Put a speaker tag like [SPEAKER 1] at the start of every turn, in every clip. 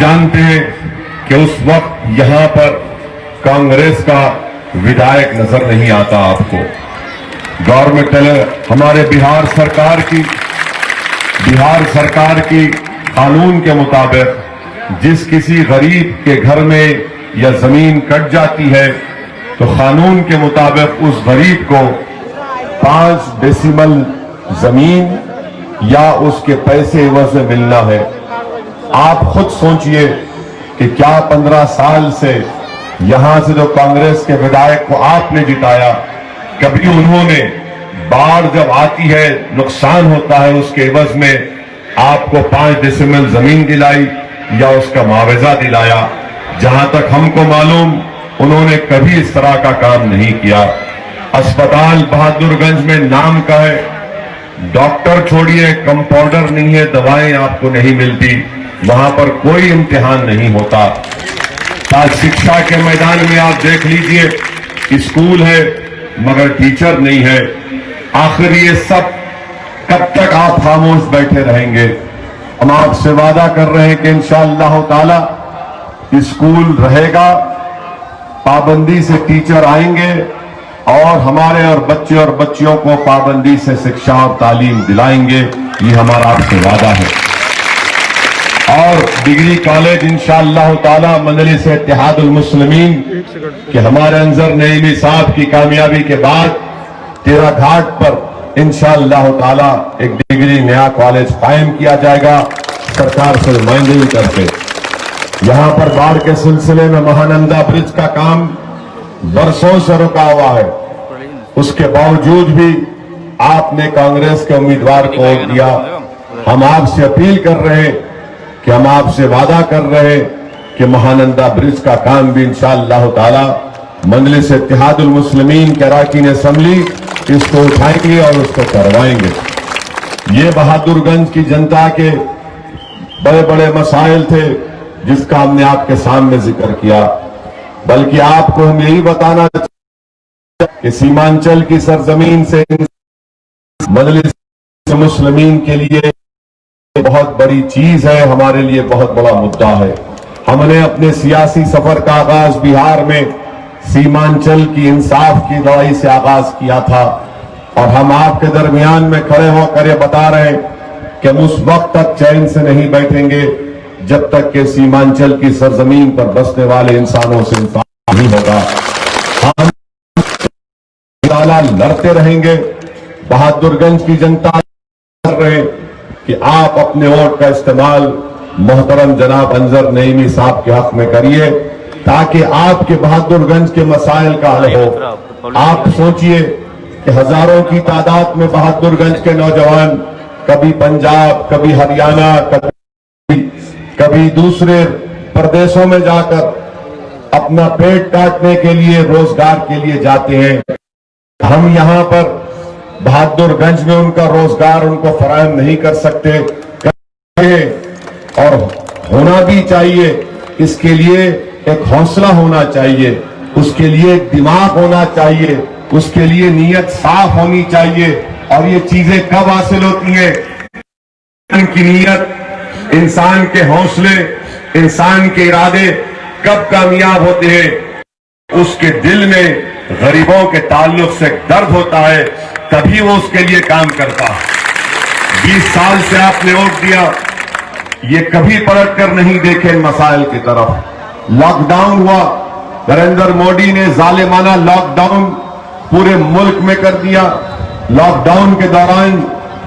[SPEAKER 1] जानते हैं कि उस वक्त यहां पर कांग्रेस का विधायक नजर नहीं आता आपको। गवर्नमेंट हमारे बिहार सरकार की कानून के मुताबिक जिस किसी गरीब के घर में या जमीन कट जाती है तो कानून के मुताबिक उस गरीब को 5 डेसिमल जमीन या उसके पैसे एवज में मिलना है। आप खुद सोचिए कि क्या 15 साल से यहां से जो कांग्रेस के विधायक को आपने जिताया, कभी उन्होंने बाढ़ जब आती है नुकसान होता है उसके एवज में आपको 5 डेसिमल जमीन दिलाई या उसका मुआवजा दिलाया? जहां तक हमको मालूम उन्होंने कभी इस तरह का काम नहीं किया। अस्पताल बहादुरगंज में नाम का है, डॉक्टर छोड़िए कंपाउंडर नहीं है, दवाएं आपको नहीं मिलती, वहां पर कोई इम्तिहान नहीं होता। आज शिक्षा के मैदान में आप देख लीजिए, स्कूल है मगर टीचर नहीं है। आखिर ये सब कब तक आप खामोश बैठे रहेंगे? हम आपसे वादा कर रहे हैं कि इंशाअल्लाह ताला स्कूल रहेगा, पाबंदी से टीचर आएंगे और हमारे और बच्चे और बच्चियों को पाबंदी से शिक्षा और तालीम दिलाएंगे। ये हमारा आपसे वादा है। और डिग्री कॉलेज इंशाअल्लाह ताला मजलिस इत्तेहादुल मुस्लिमीन के हमारे अंजर नईमी साहब की कामयाबी के बाद तेरा घाट पर इंशाअल्लाह ताला एक डिग्री नया कॉलेज कायम किया जाएगा, सरकार से नुमाइंदगी करके। यहां पर बाढ़ के सिलसिले में महानंदा ब्रिज का काम वर्षों से रुका हुआ है, उसके बावजूद भी आपने कांग्रेस के उम्मीदवार को वोट दिया। हम आपसे अपील कर रहे हैं कि हम आपसे वादा कर रहे हैं कि महानंदा ब्रिज का काम भी इंशाअल्लाह ताला मजलिस इत्तेहादुल मुस्लिमीन के अरकान असेंबली इसको उठाएंगे और उसको करवाएंगे। ये बहादुरगंज की जनता के बड़े बड़े मसाइल थे जिसका हमने आपके सामने जिक्र किया। बल्कि आपको हम यही बताना चाहते हैं कि सीमांचल की सरजमीन से मजलिस मुस्लिमीन के लिए बहुत बड़ी चीज है, हमारे लिए बहुत बड़ा मुद्दा है। हमने अपने सियासी सफर का आगाज बिहार में सीमांचल की इंसाफ की लड़ाई से आगाज किया था और हम आपके दरमियान में खड़े होकर ये बता रहे हैं कि हम उस वक्त तक चैन से नहीं बैठेंगे जब तक कि सीमांचल की सरजमीन पर बसने वाले इंसानों से इंसाफ नहीं होगा। हम लड़ते रहेंगे। बहादुरगंज की जनता कर रहे कि आप अपने वोट का इस्तेमाल मोहतरम जनाब अंजर नईमी साहब के हक में करिए ताकि आपके बहादुरगंज के मसाइल का हल हो। आप सोचिए कि हजारों की तादाद में बहादुरगंज के नौजवान कभी पंजाब, कभी हरियाणा, कभी दूसरे प्रदेशों में जाकर अपना पेट काटने के लिए, रोजगार के लिए जाते हैं। हम यहां पर बहादुरगंज में उनका रोजगार उनको फराहम नहीं कर सकते और होना भी चाहिए। इसके लिए एक हौसला होना चाहिए, उसके लिए एक दिमाग होना चाहिए, उसके लिए नीयत साफ होनी चाहिए। और ये चीजें कब हासिल होती हैं? इनकी नीयत, इंसान के हौसले, इंसान के इरादे कब कामयाब होते हैं? उसके दिल में गरीबों के ताल्लुक से दर्द होता है, तभी वो उसके लिए काम करता है। 20 साल से आपने वोट दिया, ये कभी पलट कर नहीं देखे मसाइल की तरफ। लॉकडाउन हुआ, नरेंद्र मोदी ने जालिमाना लॉकडाउन पूरे मुल्क में कर दिया। लॉकडाउन के दौरान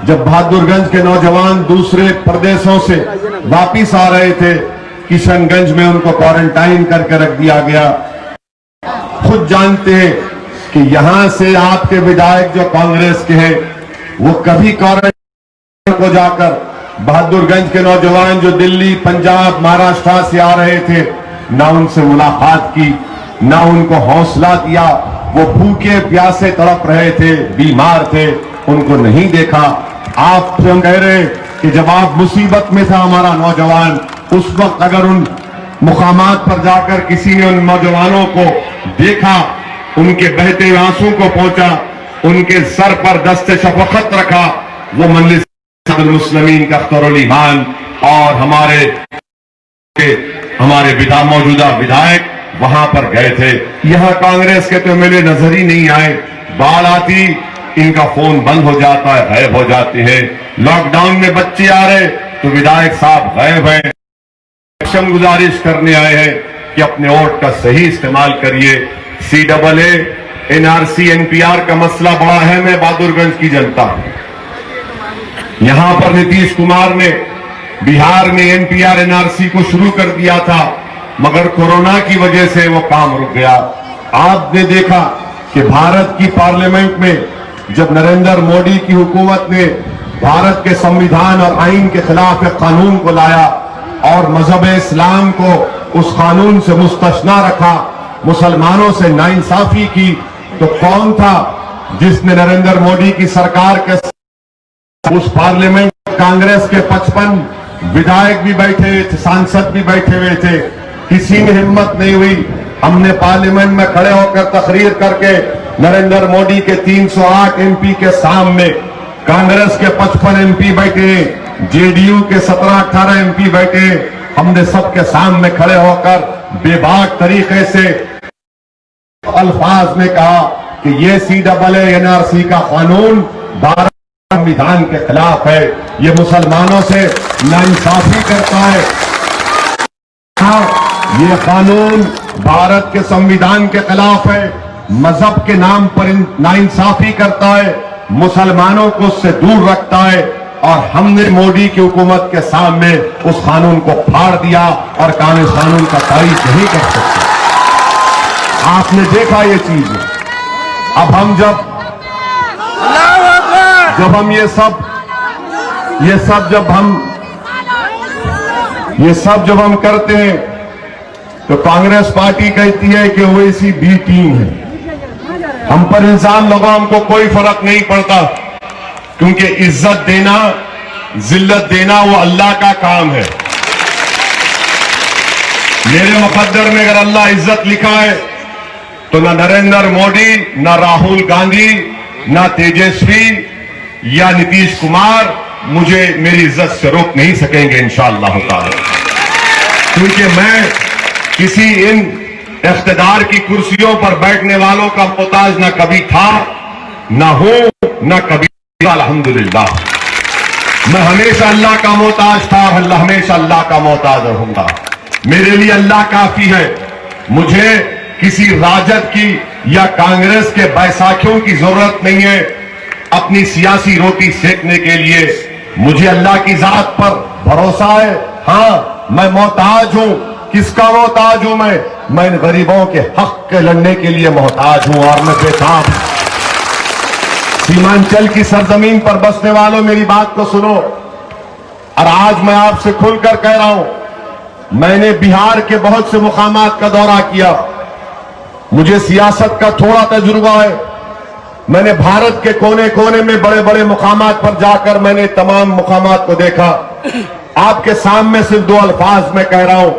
[SPEAKER 1] जब बहादुरगंज के नौजवान दूसरे प्रदेशों से वापिस आ रहे थे, किशनगंज में उनको क्वारंटाइन करके रख दिया गया। खुद जानते हैं कि यहां से आपके विधायक जो कांग्रेस के हैं वो कभी क्वारंटाइन को जाकर बहादुरगंज के नौजवान जो दिल्ली, पंजाब, महाराष्ट्र से आ रहे थे, ना उनसे मुलाकात की, ना उनको हौसला दिया। वो भूखे प्यासे तड़प रहे थे, बीमार थे, उनको नहीं देखा। आप हम कह रहे कि जब आप मुसीबत में था हमारा नौजवान, उस वक्त अगर उन मुकामात पर जाकर किसी ने उन नौजवानों को देखा, उनके बहते हुए आंसू को पहुंचा, उनके सर पर दस्ते शफकत रखा, वो मजलिस मुस्लिमीन का अख्तरुल ईमान और हमारे के हमारे मौजूदा विधायक वहां पर गए थे। यहां कांग्रेस के तो मेरे नजर ही नहीं आए। बाढ़ आती इनका फोन बंद हो जाता है, गायब हो जाते हैं। लॉकडाउन में बच्चे आ रहे तो विधायक साहब गायब हैं। गुजारिश करने आए हैं कि अपने वोट का सही इस्तेमाल करिए। CAA, NRC, NPR का मसला बड़ा अहम है बहादुरगंज की जनता। यहां पर नीतीश कुमार ने बिहार में NPR, NRC को शुरू कर दिया था, मगर कोरोना की वजह से वो काम रुक गया। आपने देखा कि भारत की पार्लियामेंट में जब नरेंद्र मोदी की हुकूमत ने भारत के संविधान और आईन के खिलाफ एक कानून को लाया और मजहब इस्लाम को उस कानून से मुस्तस्ना रखा, मुसलमानों से नाइंसाफी की, तो कौन था जिसने नरेंद्र मोदी की सरकार के उस पार्लियामेंट कांग्रेस के 55 विधायक भी बैठे हुए थे, सांसद भी बैठे हुए थे। किसी में हिम्मत नहीं हुई। हमने पार्लियामेंट में खड़े होकर तकरीर करके नरेंद्र मोदी के 308 MP के सामने कांग्रेस के 55 MP बैठे, JDU के 17-18 MP बैठे, हमने सबके सामने खड़े होकर बेबाक तरीके से अल्फाज में कहा कि ये CAA, NRC का कानून भारत संविधान के खिलाफ है, ये मुसलमानों से नाइंसाफी करता है। ये कानून भारत के संविधान के खिलाफ है, मजहब के नाम पर नाइंसाफी करता है, मुसलमानों को उससे दूर रखता है। और हमने मोदी की हुकूमत के सामने उस कानून को फाड़ दिया और कानून का तारीफ नहीं कर सकते। आपने देखा ये चीज। अब हम जब हम ये सब जब हम करते हैं तो कांग्रेस पार्टी कहती है कि वो इसी बी टीम है। हम पर इंसान लोगों हमको कोई फर्क नहीं पड़ता, क्योंकि इज्जत देना, जिल्लत देना वो अल्लाह का काम है। मेरे मुकद्दर में अगर अल्लाह इज्जत लिखा है तो ना नरेंद्र मोदी, ना राहुल गांधी, ना तेजस्वी या नीतीश कुमार मुझे मेरी इज्जत से रोक नहीं सकेंगे इंशाअल्लाह ताला। क्योंकि मैं किसी इन इख्तिदार की कुर्सियों पर बैठने वालों का मोहताज ना कभी था, ना हूं, ना कभी। अल्हम्दुलिल्लाह मैं हमेशा अल्लाह का मोहताज था, हमेशा अल्लाह का मोहताज रहूंगा। मेरे लिए अल्लाह काफी है। मुझे किसी राजद की या कांग्रेस के बैसाखियों की जरूरत नहीं है अपनी सियासी रोटी सेकने के लिए। मुझे अल्लाह की जात पर भरोसा है। हां, मैं मोहताज हूं। किसका मोहताज हूं मैं इन गरीबों के हक के लड़ने के लिए मोहताज हूं और मैं बेताब। सीमांचल की सरजमीन पर बसने वालों, मेरी बात को सुनो। और आज मैं आपसे खुलकर कह रहा हूं, मैंने बिहार के बहुत से मुकामात का दौरा किया। मुझे सियासत का थोड़ा तजुर्बा है। मैंने भारत के कोने कोने में बड़े बड़े मुकामात पर जाकर मैंने तमाम मुकामात को देखा। आपके सामने सिर्फ 2 अल्फाज में कह रहा हूं,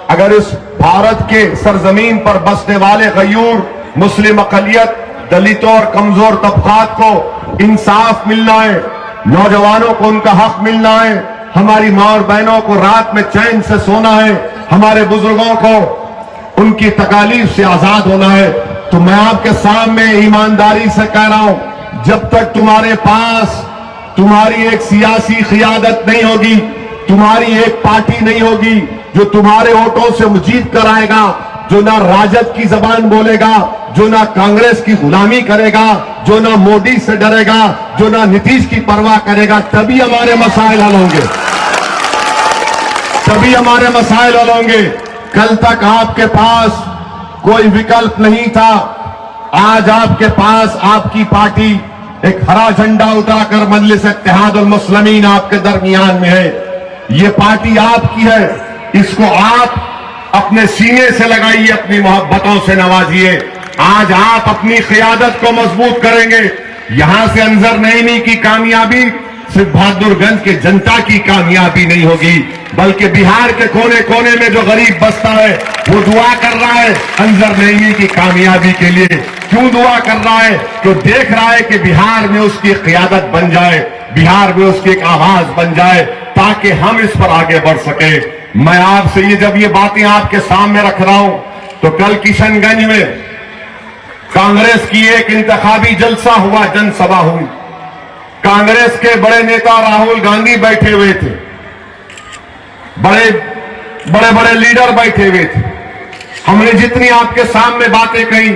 [SPEAKER 1] अगर इस भारत के सरजमीन पर बसने वाले गयूर, मुस्लिम अकलियत, दलितों और कमजोर तबकात को इंसाफ मिलना है, नौजवानों को उनका हक मिलना है, हमारी मां और बहनों को रात में चैन से सोना है, हमारे बुजुर्गों को उनकी तकालीफ से आजाद होना है, तो मैं आपके सामने ईमानदारी से कह रहा हूं, जब तक तुम्हारे पास तुम्हारी एक सियासी क़ियादत नहीं होगी, तुम्हारी एक पार्टी नहीं होगी जो तुम्हारे वोटों से जीत कर आएगा, जो ना राजद की जबान बोलेगा, जो ना कांग्रेस की गुलामी करेगा, जो ना मोदी से डरेगा, जो ना नीतीश की परवाह करेगा, तभी हमारे मसाइल हल होंगे, तभी हमारे मसाइल हल होंगे। कल तक आपके पास कोई विकल्प नहीं था, आज आपके पास आपकी पार्टी एक हरा झंडा उठाकर मजलिस इत्तेहादुल मुस्लिमीन आपके दरमियान में है। ये पार्टी आपकी है, इसको आप अपने सीने से लगाइए, अपनी मोहब्बतों से नवाजिए। आज आप अपनी क़ियादत को मजबूत करेंगे। यहां से अंजर नईमी की कामयाबी सिर्फ बहादुरगंज के जनता की कामयाबी नहीं होगी, बल्कि बिहार के कोने कोने में जो गरीब बसता है वो दुआ कर रहा है अंजर नईमी की कामयाबी के लिए। क्यों दुआ कर रहा है? तो देख रहा है कि बिहार में उसकी क़ियादत बन जाए, बिहार में उसकी एक आवाज बन जाए, ताकि हम इस पर आगे बढ़ सके। मैं आपसे जब ये बातें आपके सामने रख रहा हूं तो कल किशनगंज में कांग्रेस की एक इंतखाबी जलसा हुआ, जनसभा हुई। कांग्रेस के बड़े नेता राहुल गांधी बैठे हुए थे, बड़े बड़े लीडर बैठे हुए थे। हमने जितनी आपके सामने बातें कही,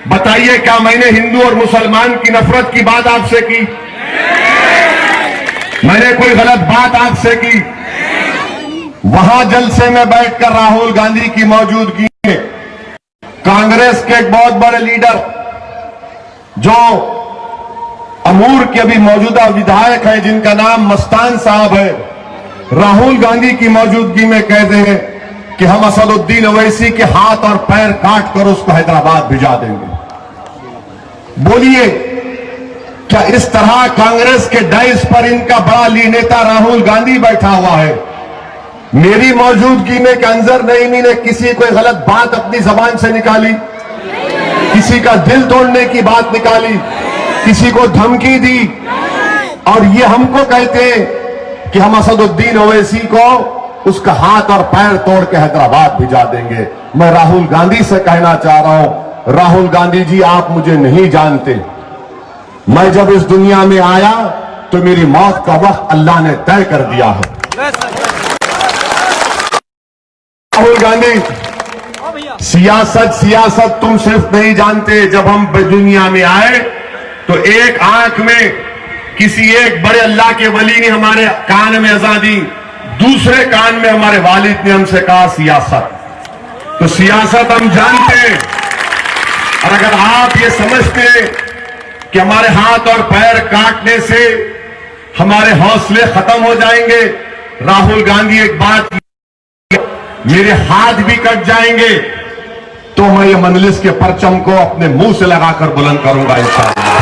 [SPEAKER 1] बताइए क्या मैंने हिंदू और मुसलमान की नफरत की बात आपसे की? मैंने कोई गलत बात आपसे की? वहां जलसे में बैठकर राहुल गांधी की मौजूदगी में कांग्रेस के एक बहुत बड़े लीडर जो अमूर के अभी मौजूदा विधायक हैं, जिनका नाम मस्तान साहब है, राहुल गांधी की मौजूदगी में कहते हैं कि हम असदुद्दीन ओवैसी के हाथ और पैर काट कर उसको हैदराबाद भिजा देंगे। बोलिए, क्या इस तरह कांग्रेस के डाइस पर इनका बड़ा नेता राहुल गांधी बैठा हुआ है? मेरी मौजूदगी में कि अंजर नईमी ने किसी कोई गलत बात अपनी जबान से निकाली, किसी का दिल तोड़ने की बात निकाली, किसी को धमकी दी, और ये हमको कहते हैं कि हम असदुद्दीन ओवैसी को उसका हाथ और पैर तोड़ के हैदराबाद भिजा देंगे। मैं राहुल गांधी से कहना चाह रहा हूं, राहुल गांधी जी, आप मुझे नहीं जानते। मैं जब इस दुनिया में आया तो मेरी मौत का वक्त अल्लाह ने तय कर दिया है। राहुल गांधी, सियासत तुम सिर्फ नहीं जानते। जब हम दुनिया में आए तो एक आंख में किसी एक बड़े अल्लाह के वली ने हमारे कान में अज़ान दी, दूसरे कान में हमारे वालिद ने हमसे कहा सियासत। तो सियासत हम जानते हैं। और अगर आप ये समझते हैं कि हमारे हाथ और पैर काटने से हमारे हौसले खत्म हो जाएंगे, राहुल गांधी एक बात, मेरे हाथ भी कट जाएंगे तो मैं ये मंजलिस के परचम को अपने मुंह से लगाकर बुलंद करूंगा इंशाअल्लाह।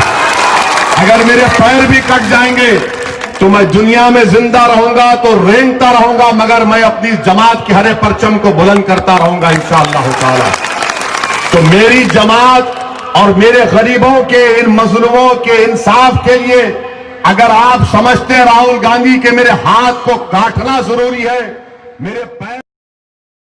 [SPEAKER 1] अगर मेरे पैर भी कट जाएंगे तो मैं दुनिया में जिंदा रहूंगा तो रेंगता रहूंगा, मगर मैं अपनी जमात के हरे परचम को बुलंद करता रहूंगा इंशाअल्लाह ताला। तो मेरी जमात और मेरे गरीबों के, इन मजलूमों के इंसाफ के लिए अगर आप समझते हैं राहुल गांधी के मेरे हाथ को काटना जरूरी है, मेरे पैर